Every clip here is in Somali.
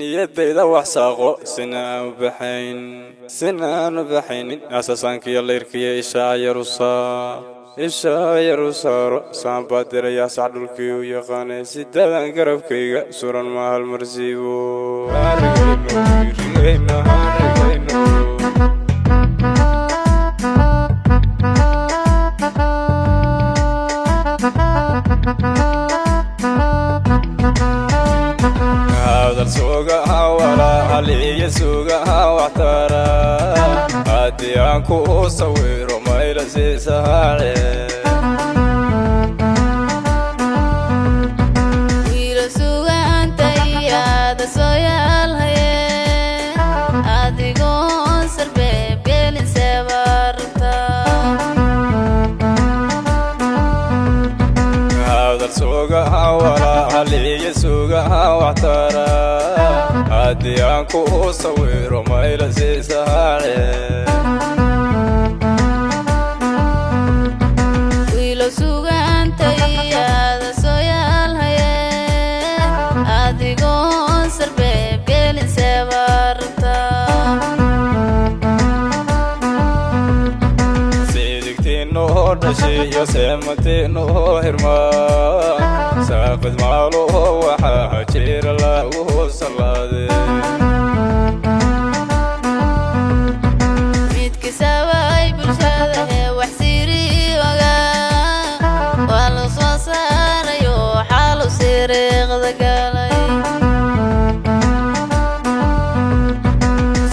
niyadayda wax saaqo sinaan u baxayn asaasaankiyo leyrkiyo ishaayaru saaro saanbaadirayaa sax dhulkii u yaqaanay sidadan garabkayga suran mahal marsiibo suugaha walaalihii suugaha waxtara haddii aan ku sawiro mayla siisahaale wiilo suugaanta iyaada soo yaalhaye adigoon sarbeeb gelin seebarta hadal suugaha walaalihii suugaha waxtara haddii aan ku sawiro mayla siisahaale wiilo suugaanta iyaada soo yaalhaye adigoon sarbeeb gelin seebarta sidigtiinoo dhashiyo seematiinoo hirmaan saaqid maaluho waxaa jira lagu salaade midkisaba ay bulshada hee wax siri ogaa waa la soo saarayo xaalu siriiqda galay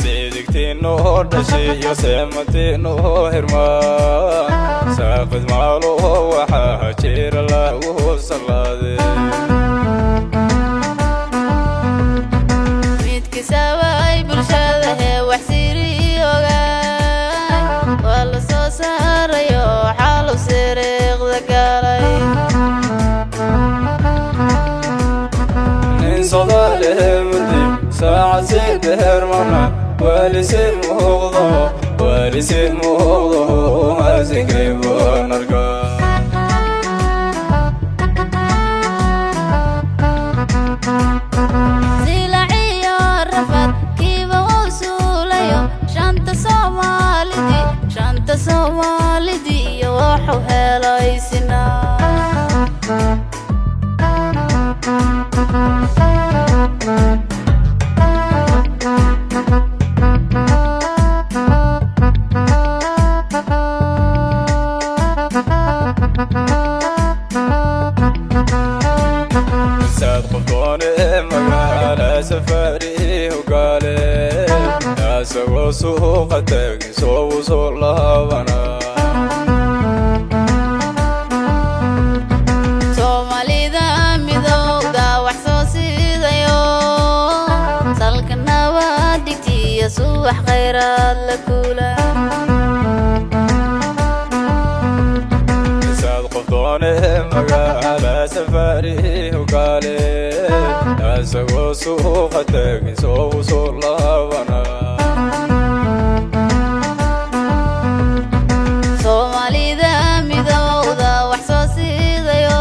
sidigtiinoo dhashiyo seematiinoo hirmaan saaqid maaluho waxaa jira lagu salaade midkisaba ay bulshada hee wax siri ogaa waa la soo saarayo xaalu siriiqda galay nin sodaalehe mudi saacad sideher mana waalisi muuqdo maasinkayboon arkaa silaciyo rafad kiiba uu suulayo shanta soomaalidii iyo wuxuu helaysinaa saad qofdoone magaala safari hogaale asagoo suuqa taagin soo soo laabana soomaalida midowga wax soo siidayo salka nabad dhigtiya subax khayraad la kula saad qofdoone magaala safari hogaale asagoo suuqa taagin soo laabana soomaalida midowda wax soo siidayo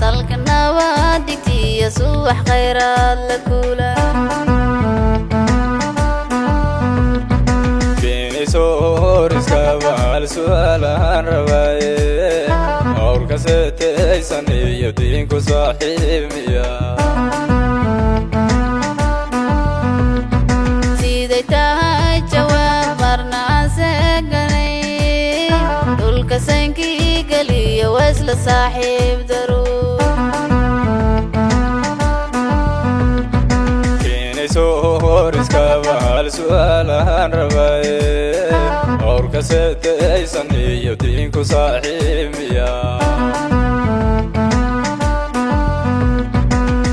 salka nabad dhigtiya subax khayraad la kula horiskaba hal su'aalahaan rabaaye awrka seetaysan iyo diinku saaxiibmiya siday tahay jawaab marna aan seeganay dhulka sankii geliyo weysla saaxiib daruur horiskaba hal su'aalahaan rabaaye awrka seetaysan iyo diinku saaxiibmiya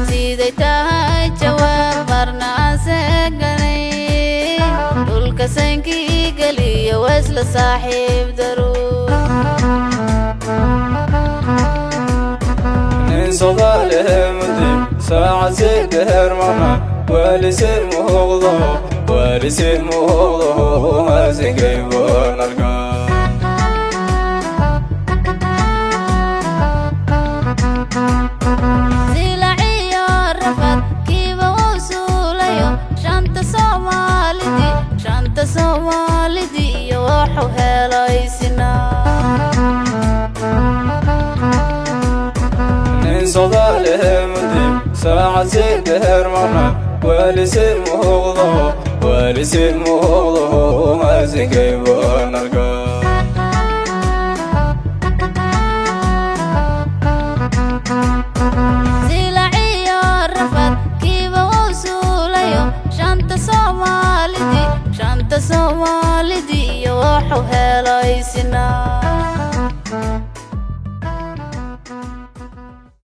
siday tahay jawaab marna aan seeganay dhulka sankii geliyo weysla saaxiib daruur nin sodaalehe mudi saacad sideher mana waalisi muuqdo maasinkayboon arkaa silaciyo rafad kiiba uu صداله مدين ساعة سيدهر مغنى والسير مغضو ما زكيب ونرقى زلعي الرفض كيف وصوليو شانت صومالدي وحو هلايسنا